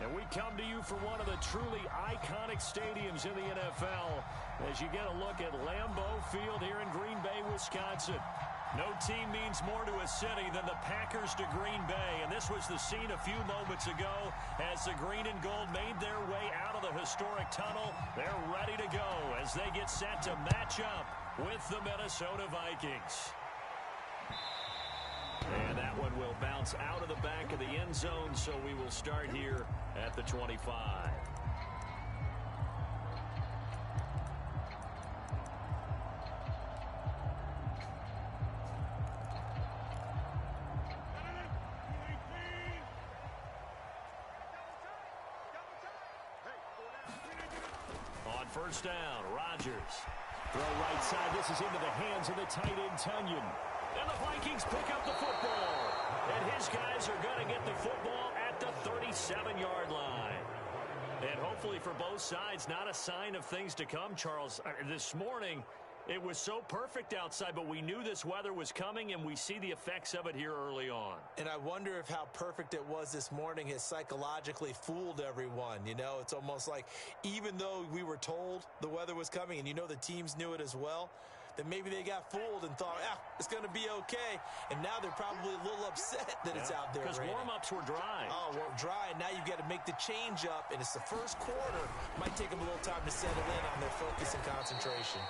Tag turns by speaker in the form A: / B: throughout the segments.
A: And we come to you from one of the truly iconic stadiums in the NFL as you get a look at Lambeau Field here in Green Bay, Wisconsin. No team means more to a city than the Packers to Green Bay. And this was the scene a few moments ago as the green and gold made their way out of the historic tunnel. They're ready to go as they get set to match up with the Minnesota Vikings. And that one will bounce out of the back of the end zone, so we will start here at the 25. On first down, Rodgers. Throw right side. This is into the hands of the tight end, Tunyon. And the Vikings pick up the football. And his guys are going to get the football at the 37-yard line. And hopefully for both sides, not a sign of things to come, Charles. This morning, it was so perfect outside, but we knew this weather was coming, and we see the effects of it here early on.
B: And I wonder if how perfect it was this morning has psychologically fooled everyone. You know, it's almost like even though we were told the weather was coming, and you know the teams knew it as well, that maybe they got fooled and thought, it's going to be okay. And now they're probably a little upset that it's out there.
A: Because warm-ups were dry.
B: Oh, well, dry. Now you've got to make the change up, and it's the first quarter. Might take them a little time to settle in on their focus and concentration.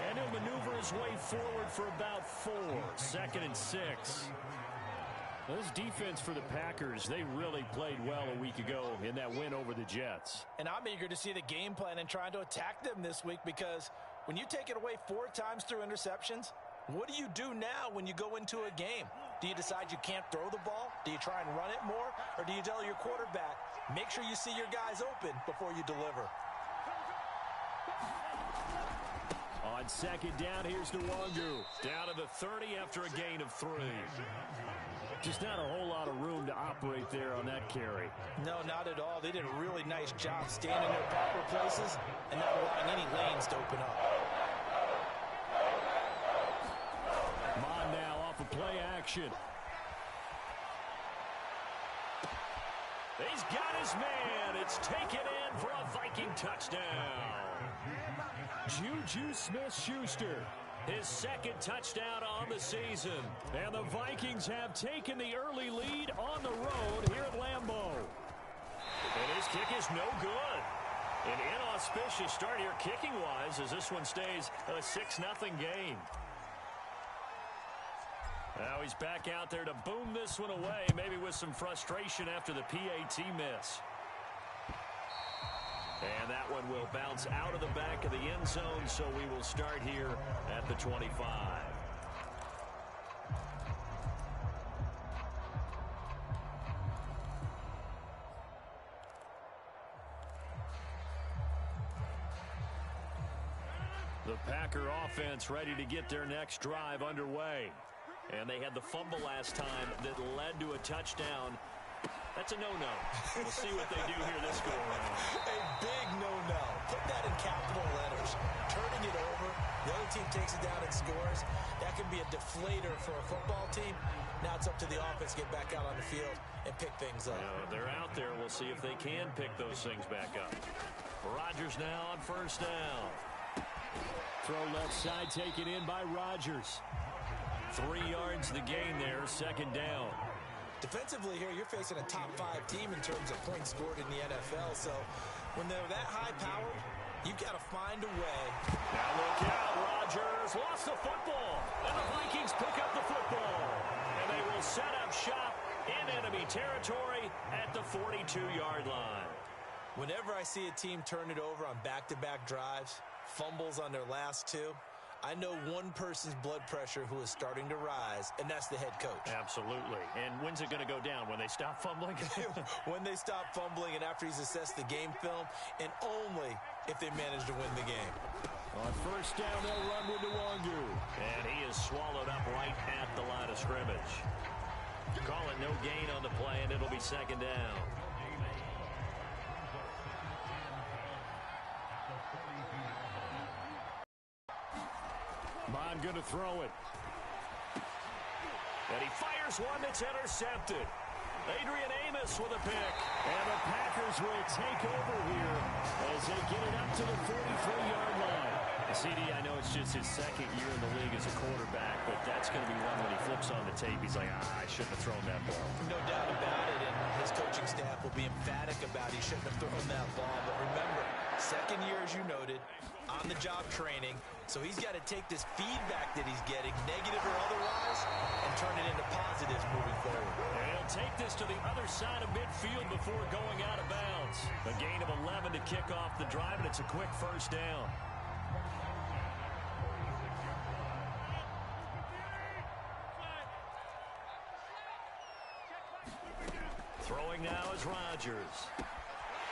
A: And he'll maneuver his way forward for about 4. 2nd and 6. This defense for the Packers, they really played well a week ago in that win over the Jets.
C: And I'm eager to see the game plan and trying to attack them this week, because when you take it away 4 times through interceptions, what do you do now when you go into a game? Do you decide you can't throw the ball? Do you try and run it more? Or do you tell your quarterback, make sure you see your guys open before you deliver?
A: On 2nd down, here's Nwangu. Down to the 30 after a gain of 3. Just not a whole lot of room to operate there on that carry.
C: No, not at all. They did a really nice job staying in their proper places and not allowing any lanes to open up.
A: Mon now off of play action. He's got his man. It's taken in for a Viking touchdown. Juju Smith-Schuster, his 2nd touchdown on the season. And the Vikings have taken the early lead on the road here at Lambeau. And his kick is no good. An inauspicious start here kicking-wise as this one stays a 6-0 game. Now he's back out there to boom this one away, maybe with some frustration after the PAT miss. And that one will bounce out of the back of the end zone, so we will start here at the 25. The Packer offense ready to get their next drive underway. And they had the fumble last time that led to a touchdown. That's a no-no. We'll see what they do here this go around.
B: A big no-no. Put that in capital letters. Turning it over. The other team takes it down and scores. That can be a deflator for a football team. Now it's up to the offense to get back out on the field and pick things up.
A: They're out there. We'll see if they can pick those things back up. Rodgers now on first down. Throw left side taken in by Rodgers. 3 yards the gain there, 2nd down.
B: Defensively here, you're facing a top 5 team in terms of points scored in the NFL. So when they're that high-powered, you've got to find a way.
A: Now look out, Rodgers lost the football. And the Vikings pick up the football. And they will set up shop in enemy territory at the 42-yard line.
B: Whenever I see a team turn it over on back-to-back drives, fumbles on their last 2, I know one person's blood pressure who is starting to rise, and that's the head coach.
A: Absolutely. And when's it going to go down? When they stop fumbling?
B: When they stop fumbling and after he's assessed the game film, and only if they manage to win the game.
A: On first down, they'll run with Nwangu. And he is swallowed up right at the line of scrimmage. Call it no gain on the play, and it'll be 2nd down. Bond going to throw it. And he fires one that's intercepted. Adrian Amos with a pick. And the Packers will take over here as they get it up to the 43-yard line. CD, I know it's just his second year in the league as a quarterback, but that's going to be one when he flips on the tape. He's like, I shouldn't have thrown that ball.
C: No doubt about it, and his coaching staff will be emphatic about he shouldn't have thrown that ball. But remember, second year, as you noted, on-the-job training, so he's got to take this feedback that he's getting, negative or otherwise, and turn it into positives moving forward.
A: And he'll take this to the other side of midfield before going out of bounds. A gain of 11 to kick off the drive, and it's a quick first down. Throwing now is Rodgers.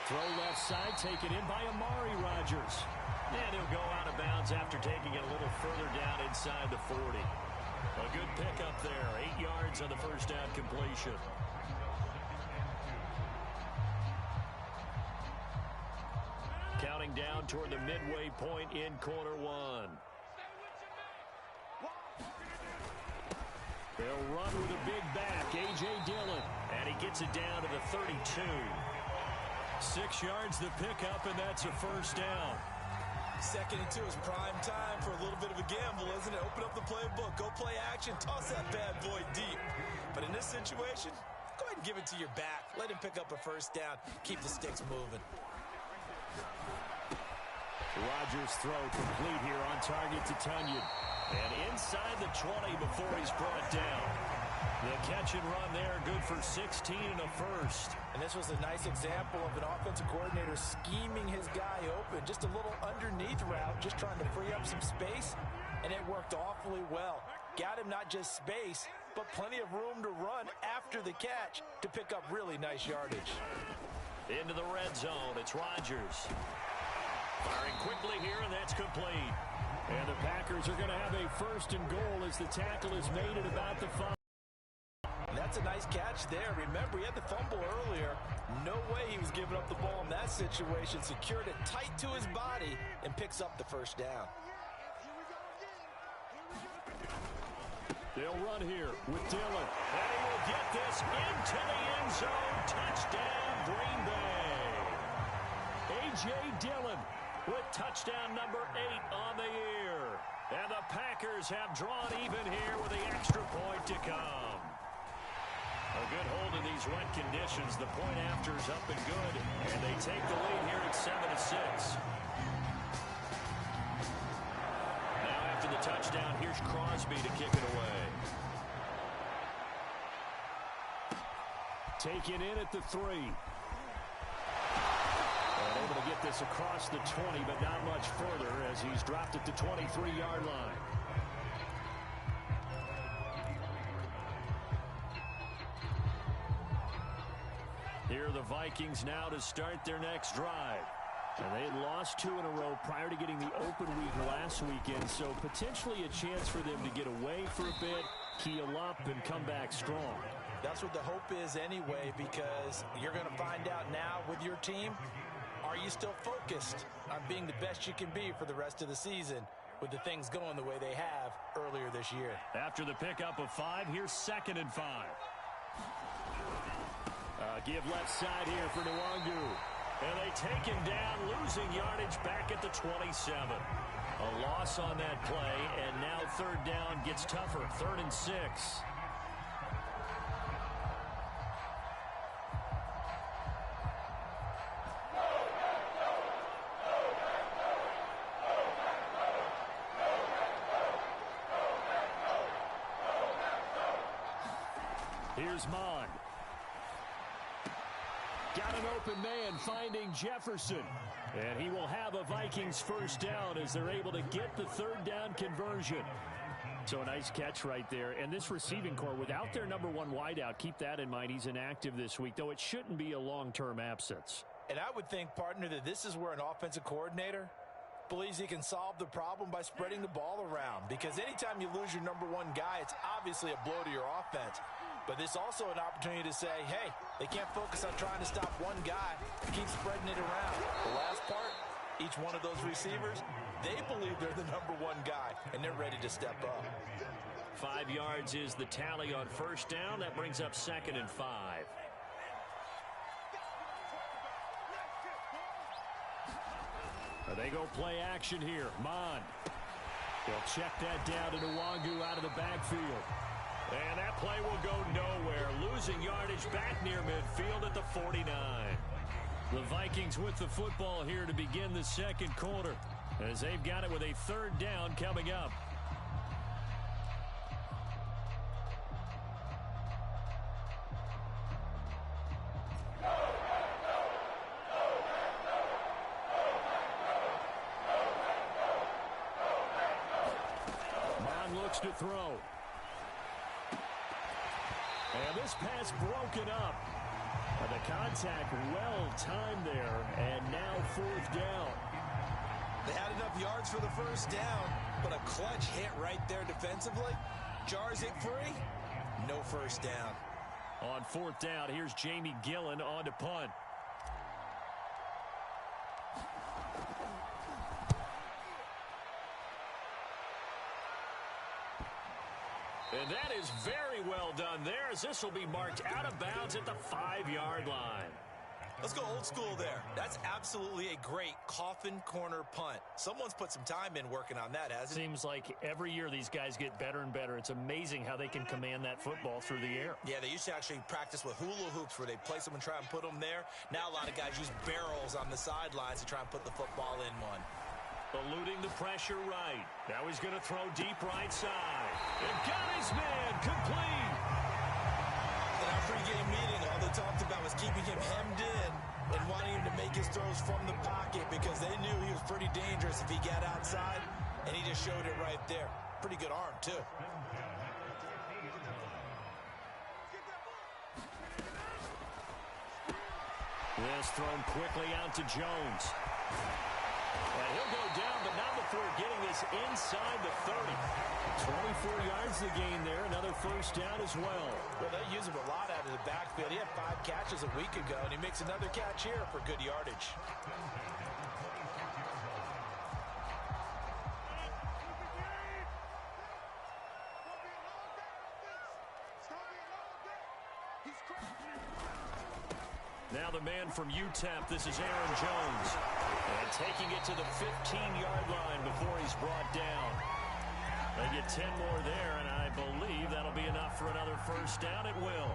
A: Throw left side, taken in by Amari Rodgers. And he'll go out of bounds after taking it a little further down inside the 40. A good pickup there. 8 yards on the first down completion. Counting down toward the midway point in quarter one. They'll run with a big back, A.J. Dillon. And he gets it down to the 32. 6 yards the pickup, and that's a first down.
B: 2nd and 2 is prime time for a little bit of a gamble, isn't it? Open up the playbook, go play action, toss that bad boy deep. But in this situation, go ahead and give it to your back. Let him pick up a first down. Keep the sticks moving.
A: Rodgers' throw complete here on target to Tunyon. And inside the 20 before he's brought down. The catch and run there, good for 16 and a first.
C: And this was a nice example of an offensive coordinator scheming his guy open. Just a little underneath route, just trying to free up some space, and it worked awfully well. Got him not just space, but plenty of room to run after the catch to pick up really nice yardage.
A: Into the red zone, it's Rodgers. Firing quickly here, and that's complete. And the Packers are going to have a first and goal as the tackle is made at about the 5.
C: That's a nice catch there. Remember, he had the fumble earlier. No way he was giving up the ball in that situation. Secured it tight to his body and picks up the first down.
A: They'll run here with Dillon. And he will get this into the end zone. Touchdown, Green Bay. A.J. Dillon with touchdown number 8 on the year. And the Packers have drawn even here with the extra point to come. A good hold in these wet conditions. The point after is up and good. And they take the lead here at 7-6. Now after the touchdown, here's Crosby to kick it away. Taken in at the 3. And able to get this across the 20, but not much further as he's dropped at the 23-yard line. Here are the Vikings now to start their next drive. And they had lost 2 in a row prior to getting the open week last weekend, so potentially a chance for them to get away for a bit, heal up, and come back strong.
C: That's what the hope is anyway, because you're going to find out now with your team, are you still focused on being the best you can be for the rest of the season with the things going the way they have earlier this year?
A: After the pickup of 5, here's 2nd and 5. Give left side here for Nwangu. And they take him down, losing yardage back at the 27. A loss on that play, and now 3rd down gets tougher. 3rd and 6. Here's Mond. Got an open man finding Jefferson. And he will have a Vikings first down as they're able to get the 3rd down conversion. So a nice catch right there. And this receiving core, without their number 1 wideout, keep that in mind. He's inactive this week, though it shouldn't be a long-term absence.
C: And I would think, partner, that this is where an offensive coordinator believes he can solve the problem by spreading the ball around. Because anytime you lose your number 1 guy, it's obviously a blow to your offense. But this is also an opportunity to say, hey, they can't focus on trying to stop one guy. Keep spreading it around. The last part, each one of those receivers, they believe they're the number 1 guy, and they're ready to step up.
A: 5 yards is the tally on first down. That brings up 2nd and 5. They go play action here. Mond. They'll check that down to Nwangu out of the backfield. And that play will go nowhere. Losing yardage back near midfield at the 49. The Vikings with the football here to begin the second quarter, as they've got it with a third down coming up. Mond looks to throw. And this pass broken up. And the contact well timed there, and now fourth down.
B: They had enough yards for the first down, but a clutch hit right there defensively. Jars it free. No first down.
A: On fourth down, here's Jamie Gillen on to punt. And that is very well done there, as this will be marked out of bounds at the 5-yard line.
B: Let's go old school there. That's absolutely a great coffin corner punt. Someone's put some time in working on that, hasn't it?
A: Seems like every year these guys get better and better. It's amazing how they can command that football through the air.
B: Yeah, they used to actually practice with hula hoops where they place them and try and put them there. Now a lot of guys use barrels on the sidelines to try and put the football in one.
A: Eluding the pressure right. Now he's going to throw deep right side. And got his man complete.
B: In our pregame meeting, all they talked about was keeping him hemmed in and wanting him to make his throws from the pocket because they knew he was pretty dangerous if he got outside, and he just showed it right there. Pretty good arm, too.
A: This thrown quickly out to Jones. And he'll go down, but not before getting this inside the 30. 24 yards to gain there. Another first down as well.
C: Well, they use him a lot out of the backfield. He had 5 catches a week ago, and he makes another catch here for good yardage.
A: Now the man from UTEP, this is Aaron Jones. And taking it to the 15-yard line before he's brought down. They get 10 more there, and I believe that'll be enough for another first down. It will.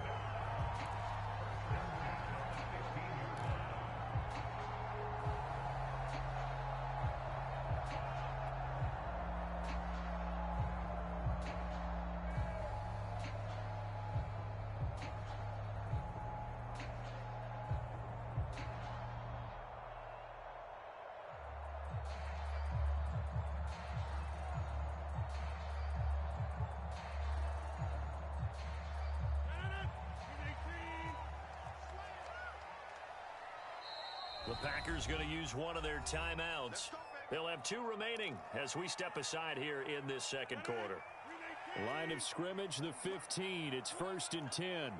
A: The Packers going to use one of their timeouts. They'll have 2 remaining as we step aside here in this second quarter. Line of scrimmage, the 15. It's 1st and 10.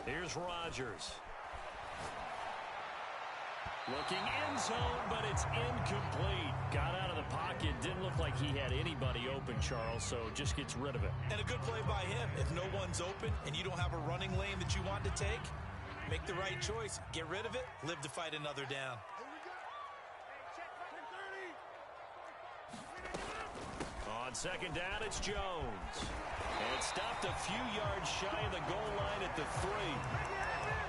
A: Here's Rodgers. Looking end zone, but it's incomplete. Got out of the pocket. Didn't look like he had anybody open, Charles, so just gets rid of it.
B: And a good play by him. If no one's open and you don't have a running lane that you want to take, make the right choice. Get rid of it. Live to fight another down.
A: On second down, it's Jones. And stopped a few yards shy of the goal line at the 3.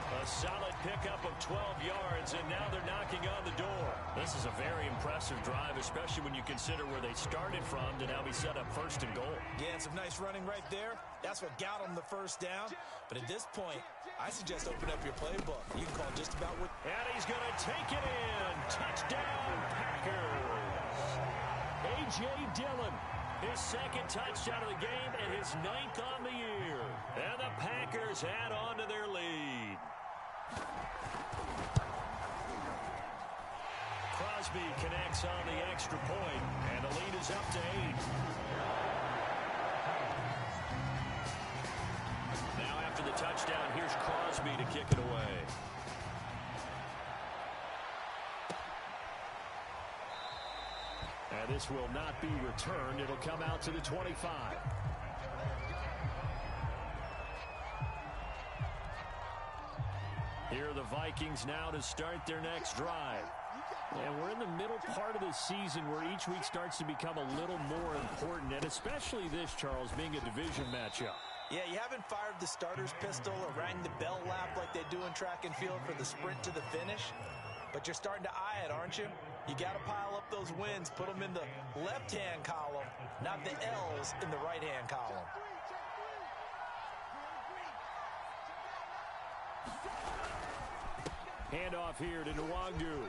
A: A solid pickup of 12 yards, and now they're knocking on the door. This is a very impressive drive, especially when you consider where they started from to now be set up 1st and goal.
B: Yeah, and some nice running right there. That's what got them the first down. But at this point, I suggest open up your playbook. You can call just about what...
A: And he's going to take it in. Touchdown, Packers. A.J. Dillon, his 2nd touchdown of the game and his 9th on the year. And the Packers add on to their lead. Crosby connects on the extra point, and the lead is up to 8. Now after the touchdown, here's Crosby to kick it away. And this will not be returned. It'll come out to the 25. Here are the Vikings now to start their next drive. And we're in the middle part of the season where each week starts to become a little more important, and especially this, Charles, being a division matchup.
C: Yeah, you haven't fired the starter's pistol or rang the bell lap like they do in track and field for the sprint to the finish, but you're starting to eye it, aren't you? You got to pile up those wins, put them in the left-hand column, not the L's in the right-hand column.
A: Handoff here to Nwangu.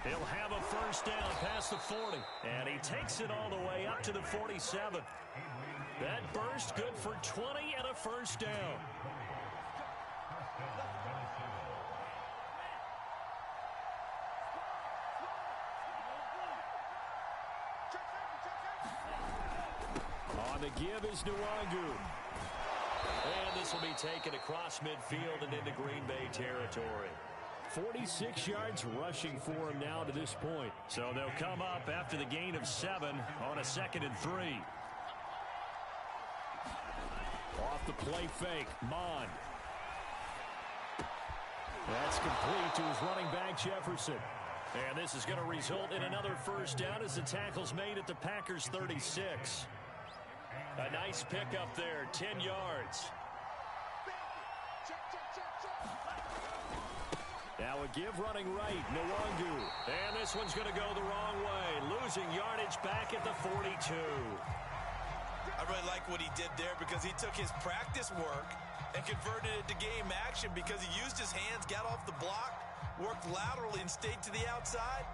A: He'll have a first down past the 40. And he takes it all the way up to the 47. That burst good for 20 and a first down. On the give is Nwangu. And this will be taken across midfield and into Green Bay territory. 46 yards rushing for him now to this point. So they'll come up after the gain of 7 on a 2nd and 3. Off the play fake, Mond. That's complete to his running back, Jefferson. And this is going to result in another first down as the tackle's made at the Packers' 36. A nice pickup there, 10 yards. Now a give running right, Nwangu. And this one's going to go the wrong way, losing yardage back at the 42.
B: I really like what he did there because he took his practice work and converted it to game action because he used his hands, got off the block, worked laterally and stayed to the outside,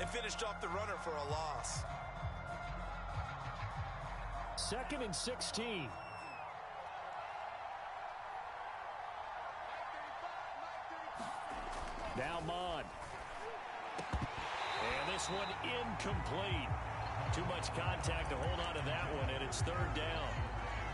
B: and finished off the runner for a loss.
A: 2nd and 16. Now Mond. And this one incomplete. Too much contact to hold on to that one, and it's 3rd down.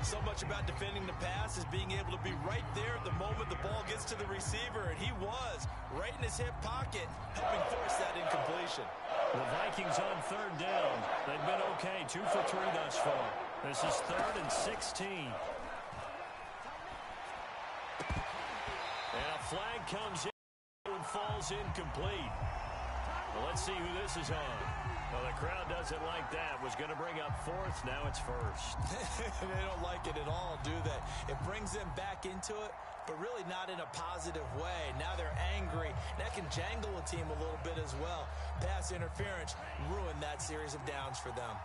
B: So much about defending the pass is being able to be right there at the moment the ball gets to the receiver, and he was right in his hip pocket, helping force that incompletion.
A: The Vikings on 3rd down. They've been okay, 2 for 3 thus far. This is 3rd and 16. And a flag comes in and falls incomplete. Well, let's see who this is on. Well, the crowd doesn't like that. Was going to bring up 4th. Now it's 1st.
B: They don't like it at all, do they? It brings them back into it, but really not in a positive way. Now they're angry. That can jangle a team a little bit as well. Pass interference ruined that series of downs for them.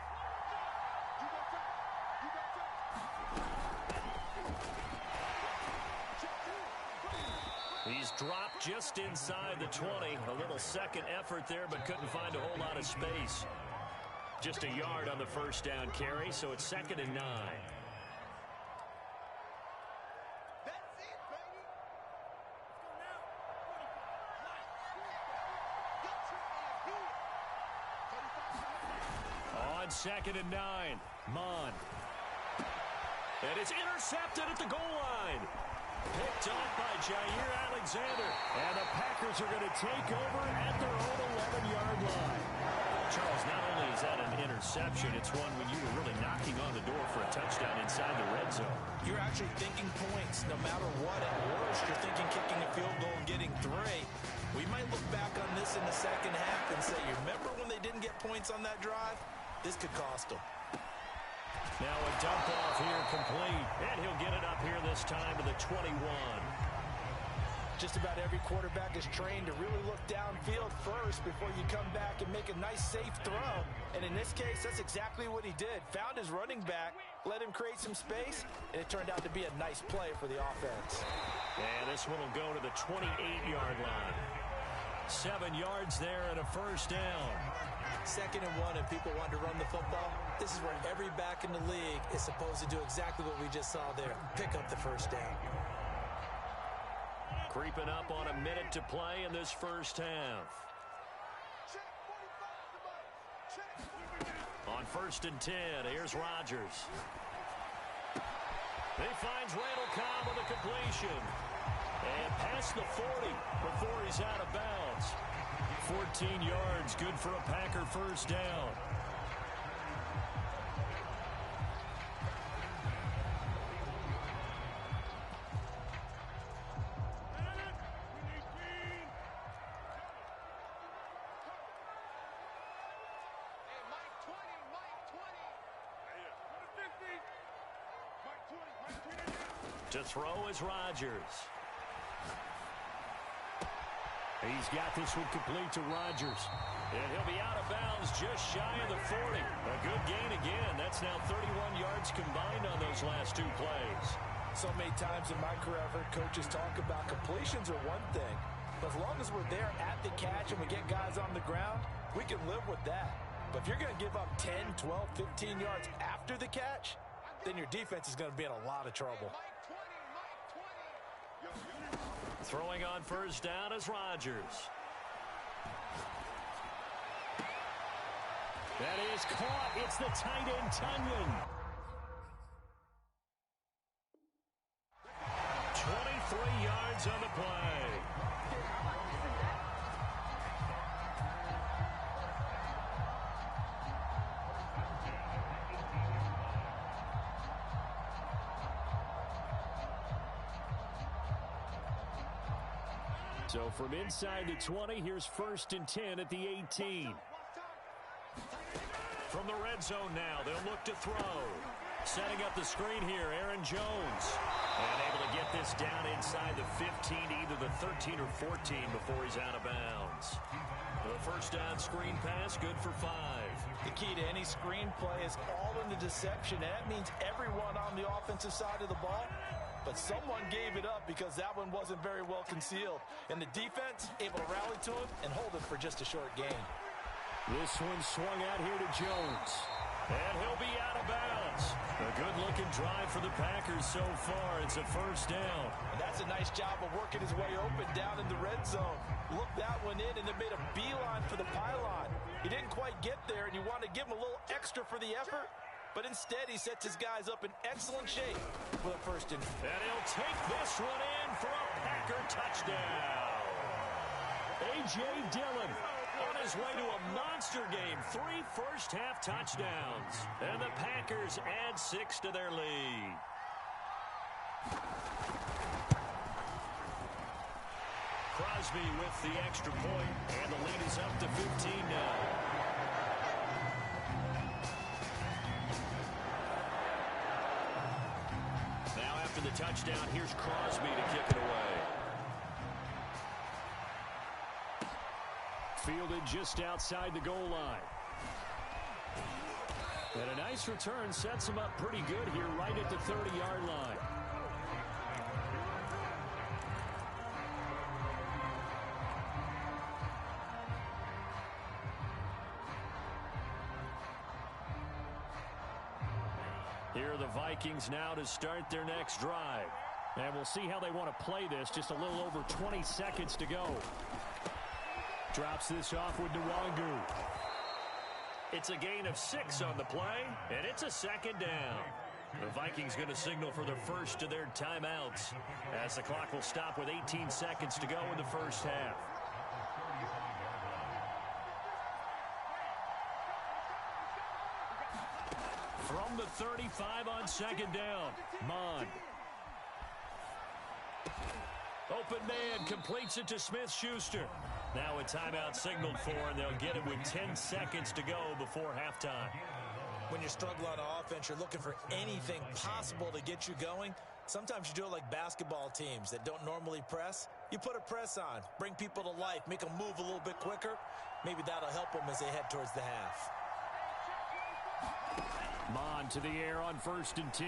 A: He's dropped just inside the 20. A little second effort there, but couldn't find a whole lot of space. Just a yard on the first down carry, so it's 2nd and 9. On 2nd and 9, Mond. And it's intercepted at the goal line. Picked off by Jair Alexander. And the Packers are going to take over at their own 11-yard line. Charles, not only is that an interception, it's one when you were really knocking on the door for a touchdown inside the red zone.
B: You're actually thinking points no matter what. At worst, you're thinking kicking a field goal and getting 3. We might look back on this in the second half and say, you remember when they didn't get points on that drive? This could cost them.
A: Now a dump off here complete. And he'll get it up here this time to the 21.
C: Just about every quarterback is trained to really look downfield first before you come back and make a nice, safe throw. And in this case, that's exactly what he did. Found his running back, let him create some space, and it turned out to be a nice play for the offense.
A: And this one will go to the 28-yard line. 7 yards there and a first down.
B: 2nd and 1, and people want to run the football. This is where every back in the league is supposed to do exactly what we just saw there. Pick up the first down.
A: Creeping up on a minute to play in this first half. On 1st and 10, here's Rodgers. He finds Randall Cobb with a completion. And past the 40 before he's out of bounds. 14 yards, good for a Packer first down. To throw is Rodgers. He's got this one complete to Rodgers. And he'll be out of bounds just shy of the 40. A good gain again. That's now 31 yards combined on those last two plays.
C: So many times in my career I've heard coaches talk about completions are one thing. But as long as we're there at the catch and we get guys on the ground, we can live with that. But if you're going to give up 10, 12, 15 yards after the catch, then your defense is going to be in a lot of trouble.
A: Throwing on first down is Rodgers. That is caught. It's the tight end, Tunyon. 23 yards on the play. So from inside the 20, here's 1st and 10 at the 18. From the red zone now, they'll look to throw. Setting up the screen here, Aaron Jones. And able to get this down inside the 15, either the 13 or 14 before he's out of bounds. The first down screen pass, good for 5.
C: The key to any screen play is all in the deception. And that means everyone on the offensive side of the ball. But someone gave it up because that one wasn't very well concealed. And the defense able to rally to him and hold it for just a short gain.
A: This one swung out here to Jones. And he'll be out of bounds. A good-looking drive for the Packers so far. It's a first down.
C: And that's a nice job of working his way open down in the red zone. Looked that one in and then made a beeline for the pylon. He didn't quite get there, and you want to give him a little extra for the effort. But instead, he sets his guys up in excellent shape for the first and
A: he'll take this one in for a Packer touchdown. A.J. Dillon on his way to a monster game. 3 first-half touchdowns. And the Packers add 6 to their lead. Crosby with the extra point, and the lead is up to 15 now. After the touchdown, here's Crosby to kick it away. Fielded just outside the goal line. And a nice return sets him up pretty good here right at the 30-yard line. Here are the Vikings now to start their next drive. And we'll see how they want to play this. Just a little over 20 seconds to go. Drops this off with Nwangu. It's a gain of 6 on the play, and it's a second down. The Vikings going to signal for the first of their timeouts as the clock will stop with 18 seconds to go in the first half. From the 35 on second down, Mond. Open man completes it to Smith-Schuster. Now a timeout signaled for, and they'll get it with 10 seconds to go before halftime.
B: When you struggle on offense, you're looking for anything possible to get you going. Sometimes you do it like basketball teams that don't normally press. You put a press on, bring people to life, make them move a little bit quicker. Maybe that'll help them as they head towards the half.
A: Mond to the air on 1st and 10.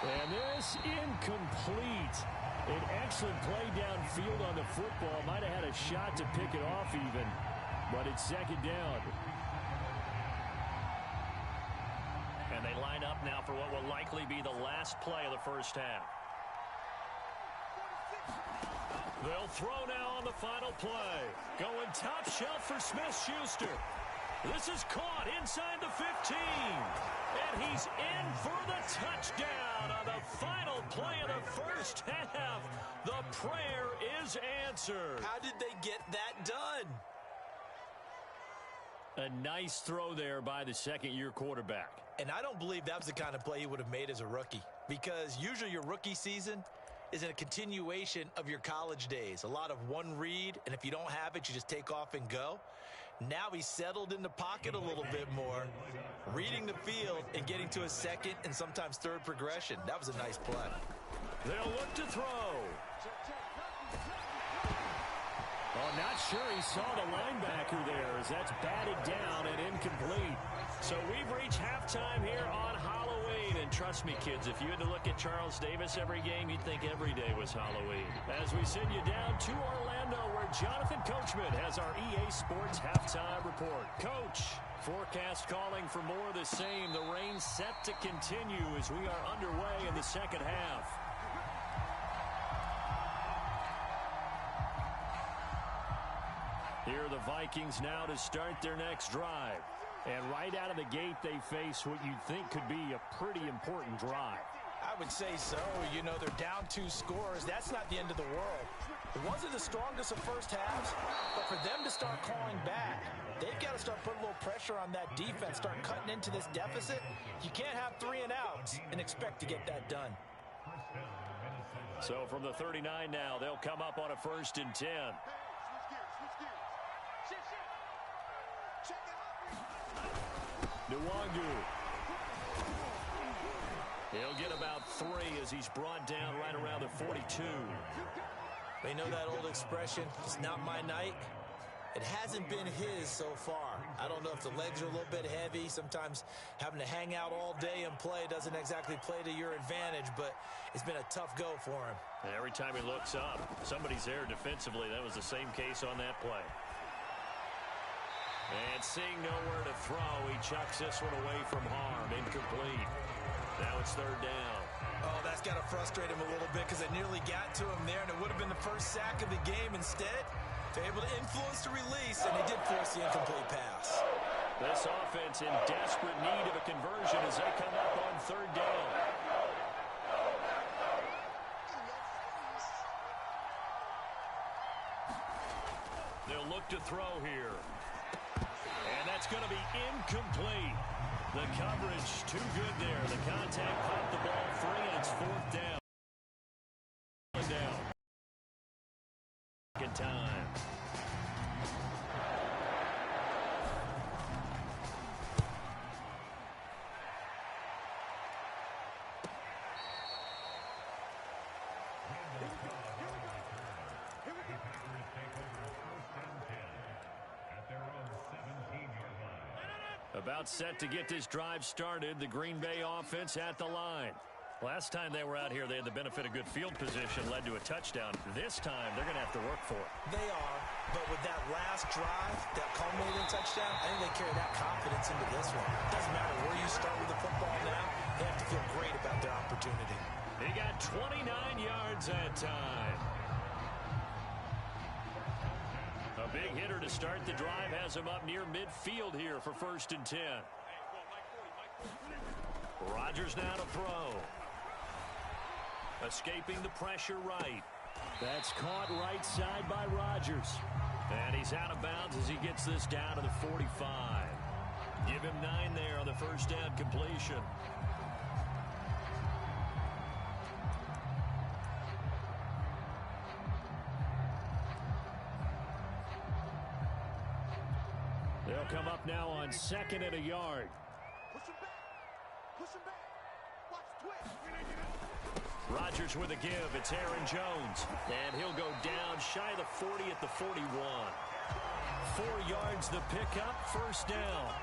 A: And this incomplete. An excellent play downfield on the football. Might have had a shot to pick it off even, but it's second down. And they line up now for what will likely be the last play of the first half. They'll throw now on the final play. Going top shelf for Smith-Schuster. This is caught inside the 15. And he's in for the touchdown on the final play of the first half. The prayer is answered.
B: How did they get that done?
A: A nice throw there by the second-year quarterback.
B: And I don't believe that was the kind of play he would have made as a rookie, because usually your rookie season is in a continuation of your college days. A lot of one read, and if you don't have it, you just take off and go. Now he's settled in the pocket a little bit more, reading the field and getting to a second and sometimes third progression. That was a nice play.
A: They'll look to throw. Oh, not sure he saw the linebacker there as that's batted down and incomplete. So we've reached halftime here on Halloween. And trust me, kids, if you had to look at Charles Davis every game, you'd think every day was Halloween. As we send you down to Orlando, where Jonathan Coachman has our EA Sports halftime report. Coach, forecast calling for more of the same. The rain set to continue as we are underway in the second half. Here are the Vikings now to start their next drive. And right out of the gate, they face what you'd think could be a pretty important drive.
C: I would say so. You know, they're down 2 scores. That's not the end of the world. It wasn't the strongest of first halves, but for them to start calling back, they've got to start putting a little pressure on that defense, start cutting into this deficit. You can't have 3 and outs and expect to get that done.
A: So from the 39 now, they'll come up on a 1st and 10. Nwangu. He'll get about 3 as he's brought down right around the 42.
B: They know that old expression, it's not my night. It hasn't been his so far. I don't know if the legs are a little bit heavy. Sometimes having to hang out all day and play doesn't exactly play to your advantage, but it's been a tough go for him.
A: And every time he looks up, somebody's there defensively. That was the same case on that play. And seeing nowhere to throw, he chucks this one away from harm. Incomplete. Now it's 3rd down.
B: Oh, that's got to frustrate him a little bit because it nearly got to him there, and it would have been the first sack of the game. Instead, they're able to influence the release, and they did force the incomplete pass.
A: This offense in desperate need of a conversion as they come up on 3rd down. They'll look to throw here. And that's going to be incomplete. The coverage too good there. The contact popped the ball free, and it's 4th down. Second time. About set to get this drive started. The Green Bay offense at the line. Last time they were out here, they had the benefit of good field position, led to a touchdown. This time, they're going to have to work for it.
B: They are, but with that last drive, that culminating touchdown, I think they carry that confidence into this one. It doesn't matter where you start with the football now. They have to feel great about their opportunity.
A: He got 29 yards that time. A big hitter to start the drive has him up near midfield here for 1st and 10. Rodgers now to throw. Escaping the pressure right. That's caught right side by Rodgers. And he's out of bounds as he gets this down to the 45. Give him 9 there on the 1st down completion. They'll come up now on 2nd and a yard.
D: Push him back. Push him back. Watch twist.
A: Rodgers with a give. It's Aaron Jones. And he'll go down shy of the 40 at the 41. 4 yards the pickup. 1st down.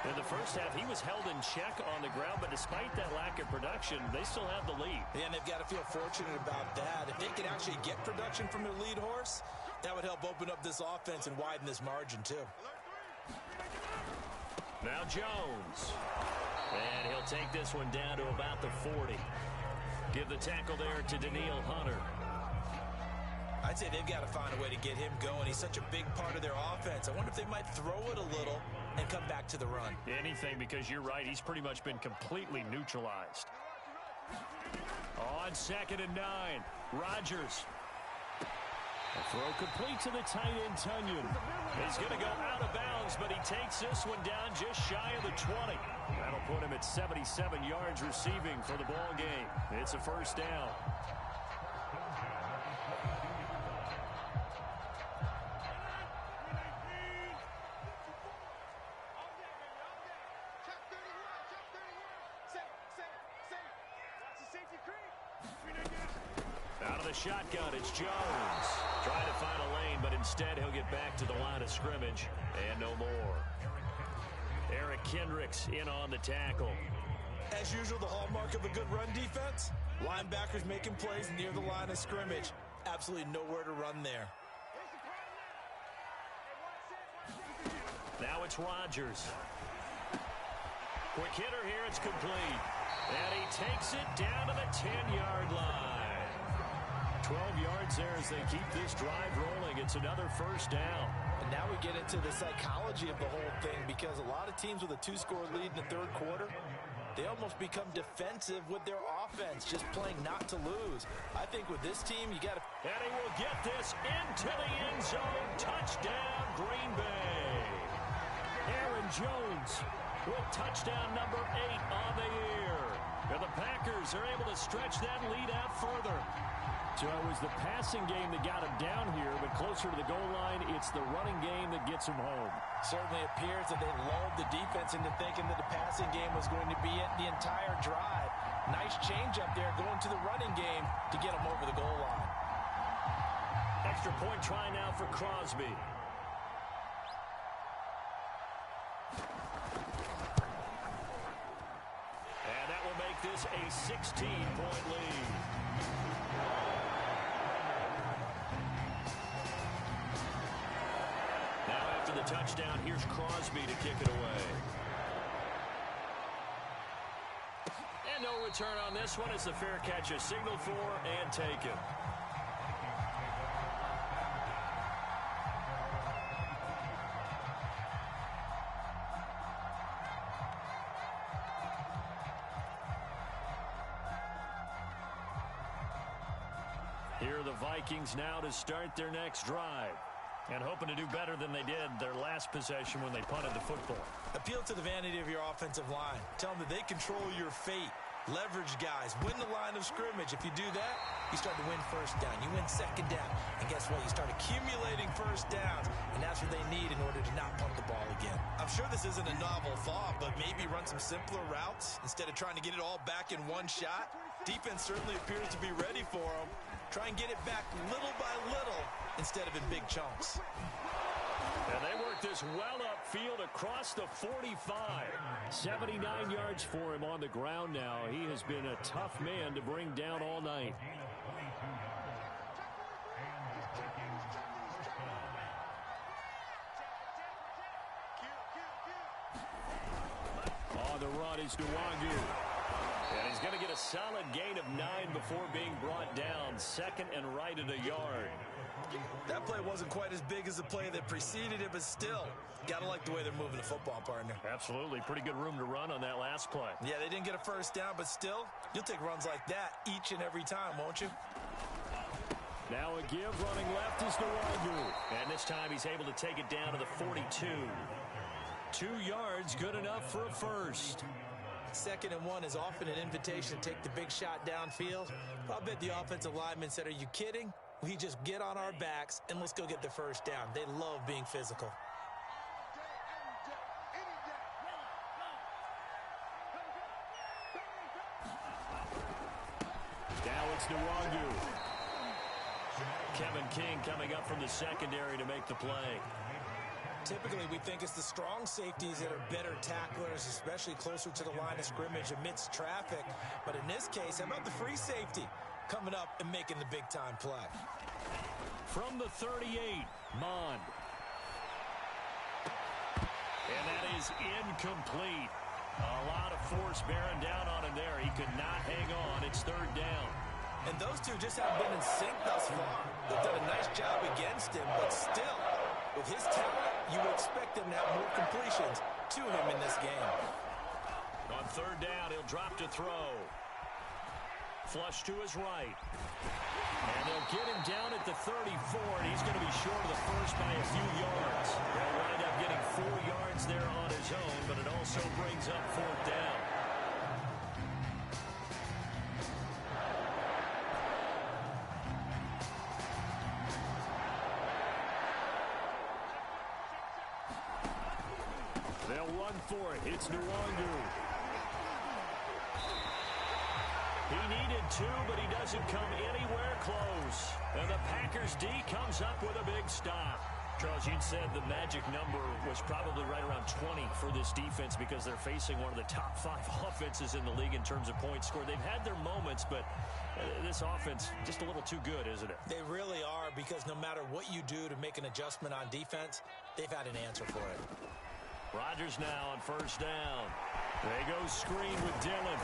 A: In the first half, he was held in check on the ground, but despite that lack of production, they still have the lead.
B: And they've got to feel fortunate about that. If they can actually get production from their lead horse, that would help open up this offense and widen this margin too.
A: Now Jones. And he'll take this one down to about the 40. Give the tackle there to Daniil Hunter.
B: I'd say they've got to find a way to get him going. He's such a big part of their offense. I wonder if they might throw it a little and come back to the run.
A: Anything, because you're right. He's pretty much been completely neutralized. On 2nd and 9, Rodgers. A throw complete to the tight end, Tunyon. He's going to go out of bounds, but he takes this one down just shy of the 20. That'll put him at 77 yards receiving for the ball game. It's a 1st down. Out of the shotgun, it's Jones. Trying to find a lane, but instead he'll get back to the line of scrimmage. And no more. Eric Kendricks in on the tackle.
B: As usual, the hallmark of a good run defense, linebackers making plays near the line of scrimmage. Absolutely nowhere to run there.
A: Now it's Rodgers. Quick hitter here, it's complete. And he takes it down to the 10-yard line. 12 yards there as they keep this drive rolling. It's another first down.
C: And now we get into the psychology of the whole thing, because a lot of teams with a 2-score lead in the third quarter, they almost become defensive with their offense, just playing not to lose. I think with this team, you got to...
A: And he will get this into the end zone. Touchdown, Green Bay. Aaron Jones with touchdown number 8 on the year. And the Packers are able to stretch that lead out further. So it was the passing game that got him down here, but closer to the goal line, it's the running game that gets him home.
C: Certainly appears that they lulled the defense into thinking that the passing game was going to be it the entire drive. Nice change up there going to the running game to get him over the goal line.
A: Extra point try now for Crosby. And that will make this a 16-point lead. Now after the touchdown, here's Crosby to kick it away. And no return on this one. It's the fair catch, a signal for and taken. Here are the Vikings now to start their next drive. And hoping to do better than they did their last possession when they punted the football.
B: Appeal to the vanity of your offensive line. Tell them that they control your fate. Leverage guys. Win the line of scrimmage. If you do that, you start to win first down. You win second down. And guess what? You start accumulating first downs. And that's what they need in order to not punt the ball again. I'm sure this isn't a novel thought, but maybe run some simpler routes instead of trying to get it all back in one shot. Defense certainly appears to be ready for them. Try and get it back little by little instead of in big chunks.
A: And they work this well upfield across the 45. 79 yards for him on the ground now. He has been a tough man to bring down all night. On the run is Nwangu. And he's going to get a solid gain of 9 before being brought down. Second and right at a yard.
B: That play wasn't quite as big as the play that preceded it, but still, got to like the way they're moving the football, partner.
A: Absolutely. Pretty good room to run on that last play.
B: Yeah, they didn't get a first down, but still, you'll take runs like that each and every time, won't you?
A: Now a give, running left is Nwangu. And this time he's able to take it down to the 42. 2 yards, good enough for a first.
B: 2nd and 1 is often an invitation to take the big shot downfield. I'll bet the offensive lineman said, are you kidding? We just get on our backs and let's go get the first down. They love being physical.
A: Now it's Nwangu. Kevin King coming up from the secondary to make the play.
B: Typically, we think it's the strong safeties that are better tacklers, especially closer to the line of scrimmage amidst traffic. But in this case, how about the free safety coming up and making the big-time play?
A: From the 38, Mond. And that is incomplete. A lot of force bearing down on him there. He could not hang on. It's 3rd down.
B: And those two just haven't been in sync thus far. They've done a nice job against him, but still, with his talent, you would expect them to have more completions to him in this game.
A: On 3rd down, he'll drop to throw. Flush to his right. And they'll get him down at the 34, and he's going to be short of the first by a few yards. He'll wind up getting 4 yards there on his own, but it also brings up 4th down. They'll run for it. It's Nwangu. He needed 2, but he doesn't come anywhere close. And the Packers D comes up with a big stop. Charles, you said the magic number was probably right around 20 for this defense because they're facing one of the top 5 offenses in the league in terms of points scored. They've had their moments, but this offense just a little too good, isn't it?
C: They really are, because no matter what you do to make an adjustment on defense, they've had an answer for it.
A: Rodgers now on first down. They go screen with Dillon.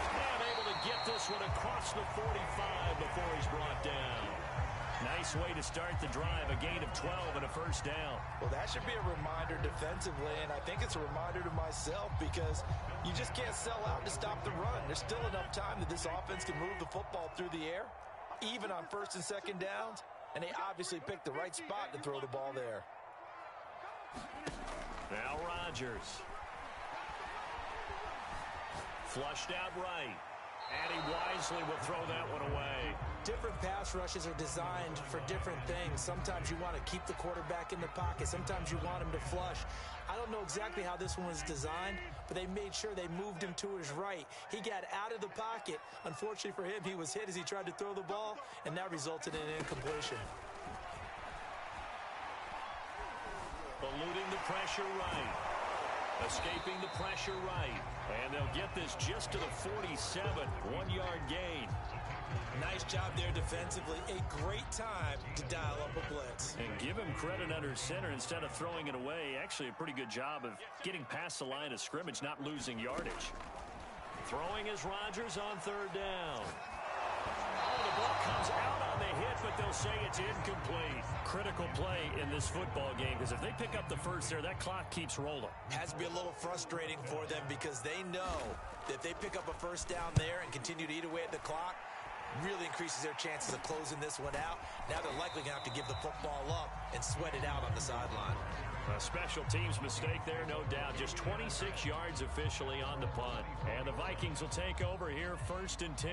A: And able to get this one across the 45 before he's brought down. Nice way to start the drive, a gain of 12 and a first down.
C: Well, that should be a reminder defensively, and I think it's a reminder to myself because you just can't sell out to stop the run. There's still enough time that this offense can move the football through the air, even on first and second downs, and they obviously picked the right spot to throw the ball there.
A: Now Rodgers. Flushed out right. And he wisely will throw that one away.
C: Different pass rushes are designed for different things. Sometimes you want to keep the quarterback in the pocket. Sometimes you want him to flush. I don't know exactly how this one was designed, but they made sure they moved him to his right. He got out of the pocket. Unfortunately for him, he was hit as he tried to throw the ball, and that resulted in an incompletion.
A: Eluding the pressure right. Escaping the pressure right. And they'll get this just to the 47. 1-yard gain.
C: Nice job there defensively. A great time to dial up a blitz.
A: And give him credit under center instead of throwing it away. Actually, a pretty good job of getting past the line of scrimmage, not losing yardage. Throwing is Rodgers on third down. Oh, the ball comes out on the hit, but they'll say it's incomplete. Critical play in this football game, because if they pick up the first there, that clock keeps rolling.
C: Has to be a little frustrating for them because they know that if they pick up a first down there and continue to eat away at the clock, really increases their chances of closing this one out. Now they're likely going to have to give the football up and sweat it out on the sideline.
A: A special teams mistake there, no doubt. Just 26 yards officially on the punt. And the Vikings will take over here, 1st and 10.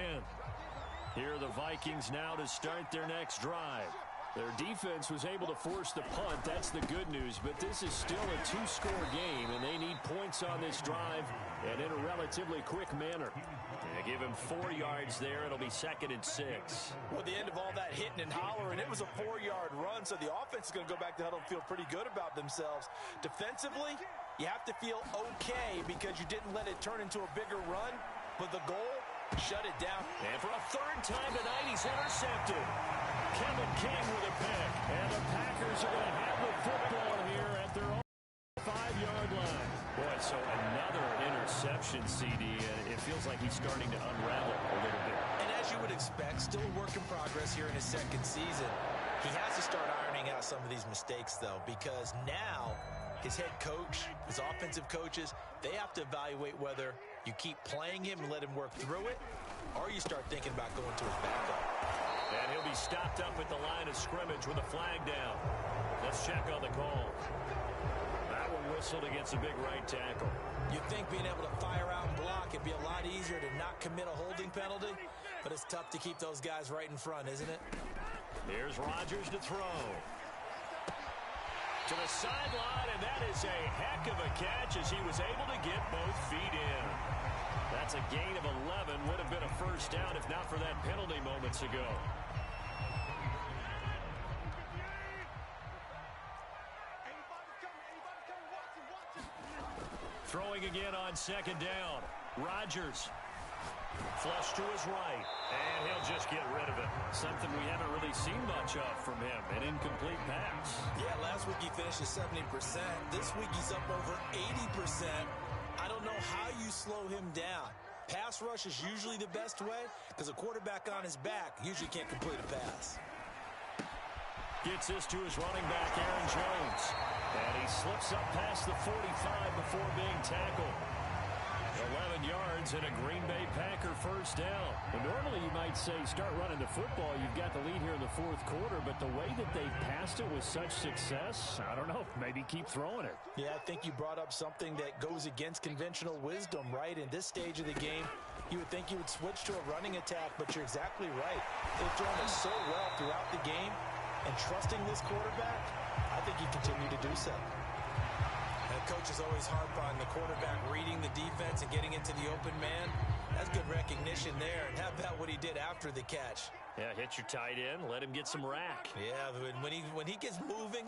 A: Here are the Vikings now to start their next drive. Their defense was able to force the punt. That's the good news. But this is still a 2-score game, and they need points on this drive and in a relatively quick manner. They give him 4 yards there. It'll be 2nd and 6.
C: Well, at the end of all that hitting and hollering, it was a 4-yard run, so the offense is going to go back to huddle and feel pretty good about themselves. Defensively, you have to feel okay because you didn't let it turn into a bigger run, but the goal, shut it down.
A: And for a 3rd time tonight, he's intercepted. Kevin King with a pick. And the Packers are going to have the football here at their own 5-yard line. Boy, so another interception, CD. It feels like he's starting to unravel a little bit.
C: And as you would expect, still a work in progress here in his 2nd season. He has to start ironing out some of these mistakes, though, because now his head coach, his offensive coaches, they have to evaluate whether you keep playing him and let him work through it, or you start thinking about going to his backup.
A: And he'll be stopped up at the line of scrimmage with a flag down. Let's check on the call. That one whistled against a big right tackle.
C: You'd think being able to fire out and block, it'd be a lot easier to not commit a holding penalty, but it's tough to keep those guys right in front, isn't it?
A: Here's Rodgers to throw. To the sideline, and that is a heck of a catch as he was able to get both feet in. That's a gain of 11. Would have been a first down if not for that penalty moments ago. Throwing again on 2nd down. Rodgers. Flush to his right. And he'll just get rid of it. Something we haven't really seen much of from him. An incomplete pass.
C: Yeah, last week he finished at 70%. This week he's up over 80%. I don't know how you slow him down. Pass rush is usually the best way because a quarterback on his back usually can't complete a pass.
A: Gets this to his running back, Aaron Jones. And he slips up past the 45 before being tackled. 11 yards and a Green Bay Packer first down. And normally you might say start running the football. You've got the lead here in the 4th quarter, but the way that they passed it with such success, I don't know, maybe keep throwing it.
C: Yeah, I think you brought up something that goes against conventional wisdom, right? In this stage of the game, you would think you would switch to a running attack, but you're exactly right. They've thrown it so well throughout the game, and trusting this quarterback, I think you continue to do so. And coaches always harp on the quarterback reading the defense and getting into the open man.
B: That's good recognition there. And how about what he did after the catch?
A: Yeah, hit your tight end, let him get some rack.
B: Yeah, when he gets moving,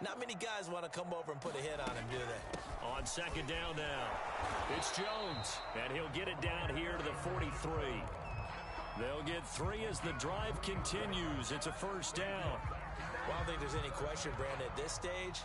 B: not many guys want to come over and put a hit on him, do they?
A: On second down now, it's Jones, and he'll get it down here to the 43. They'll get 3 as the drive continues. It's a first down.
B: Well, I don't think there's any question, Brandon, at this stage,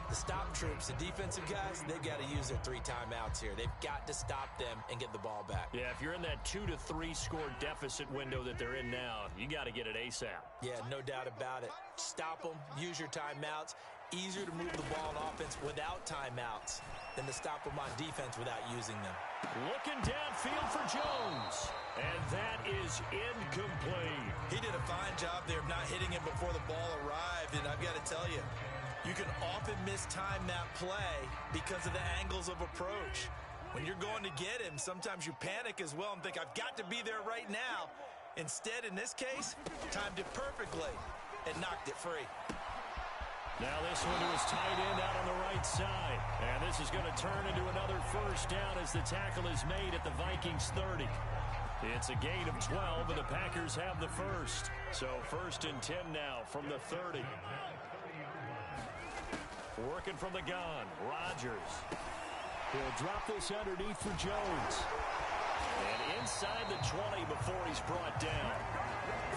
B: the stop troops, the defensive guys, they've got to use their 3 timeouts here. They've got to stop them and get the ball back.
A: Yeah, if you're in that 2 to 3 score deficit window that they're in now, you got to get it ASAP.
B: Yeah, no doubt about it. Stop them, use your timeouts. Easier to move the ball on offense without timeouts than to stop them on defense without using them.
A: Looking downfield for Jones. And that is incomplete.
B: He did a fine job there of not hitting him before the ball arrived. And I've got to tell you, you can often mistime that play because of the angles of approach. When you're going to get him, sometimes you panic as well and think, I've got to be there right now. Instead, in this case, timed it perfectly and knocked it free.
A: Now this one to his tight end out on the right side. And this is going to turn into another first down as the tackle is made at the Vikings 30. It's a gain of 12, and the Packers have the first. So 1st and 10 now from the 30. Working from the gun, Rodgers. He'll drop this underneath for Jones. And inside the 20 before he's brought down.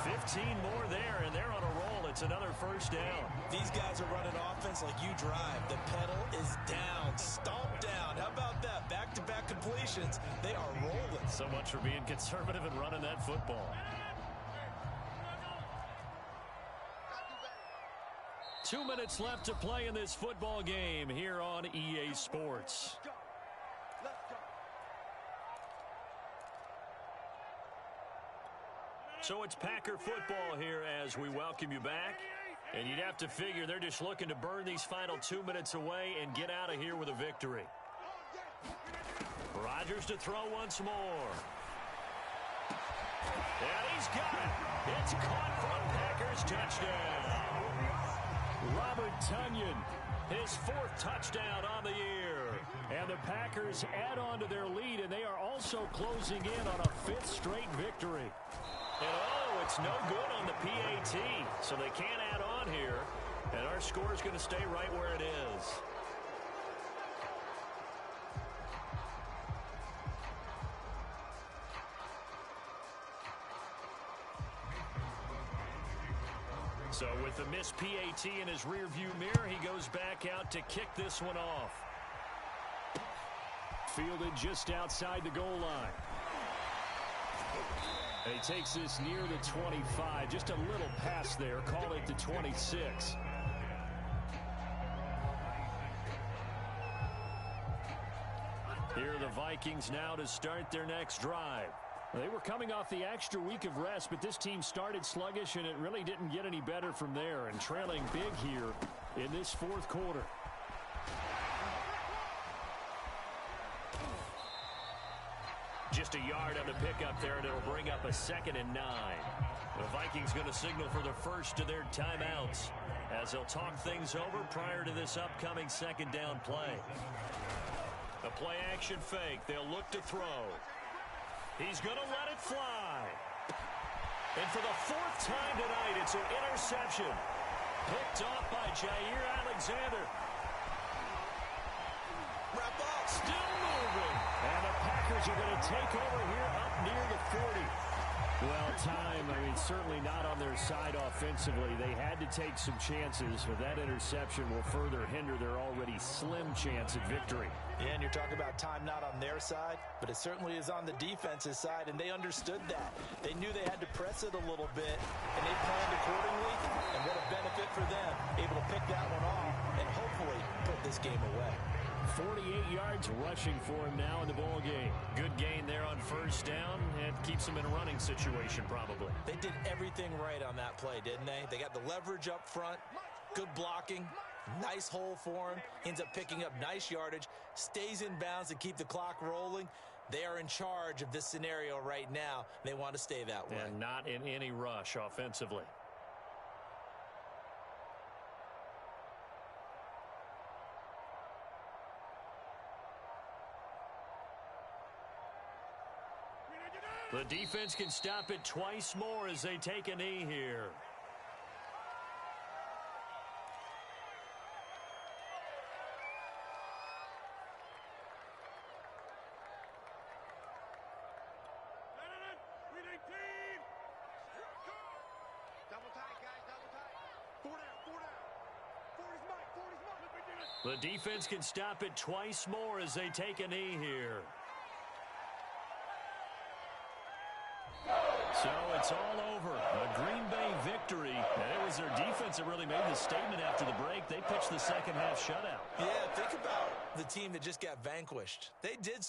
A: 15 more there, and they're on a roll. It's another first down.
B: These guys are running offense like you drive. The pedal is down, stomp down. How about that? Back-to-back completions. They are rolling.
A: So much for being conservative and running that football. 2 minutes left to play in this football game here on EA Sports. So it's Packer football here as we welcome you back. And you'd have to figure they're just looking to burn these final 2 minutes away and get out of here with a victory. Rodgers to throw once more. And he's got it. It's caught for a Packers touchdown. Robert Tonyan, his 4th touchdown on the year. And the Packers add on to their lead, and they are also closing in on a 5th straight victory. And oh, it's no good on the PAT, so they can't add on here. And our score is going to stay right where it is. So with the missed PAT in his rearview mirror, he goes back out to kick this one off. Fielded just outside the goal line. And he takes this near the 25. Just a little pass there. Call it the 26. Here are the Vikings now to start their next drive. They were coming off the extra week of rest, but this team started sluggish, and it really didn't get any better from there, and trailing big here in this 4th quarter. Just a yard on the pickup there, and it'll bring up a 2nd and 9. The Vikings going to signal for the first of their timeouts as they'll talk things over prior to this upcoming 2nd down play. A play-action fake. They'll look to throw. He's going to let it fly. And for the 4th time tonight, it's an interception. Picked off by Jair Alexander.
B: Wrap up.
A: Still moving. And the Packers are going to take over here up near the 40. Well, time, certainly not on their side offensively. They had to take some chances, but that interception will further hinder their already slim chance at victory.
C: Yeah, and you're talking about time not on their side, but it certainly is on the defense's side, and they understood that. They knew they had to press it a little bit, and they planned accordingly, and what a benefit for them, able to pick that one off and hopefully put this game away.
A: 48 yards rushing for him now in the ball game. Good gain there on first down, and keeps him in a running situation probably.
B: They did everything right on that play, didn't they? They got the leverage up front, good blocking, nice hole for him. He ends up picking up nice yardage, stays in bounds to keep the clock rolling. They are in charge of this scenario right now. They want to stay that way.
A: And not in any rush offensively. The defense can stop it twice more as they take a knee here. The defense can stop it twice more as they take a knee here. So it's all over. A Green Bay victory. And it was their defense that really made the statement after the break. They pitched the second half shutout.
B: Yeah, think about the team that just got vanquished. They did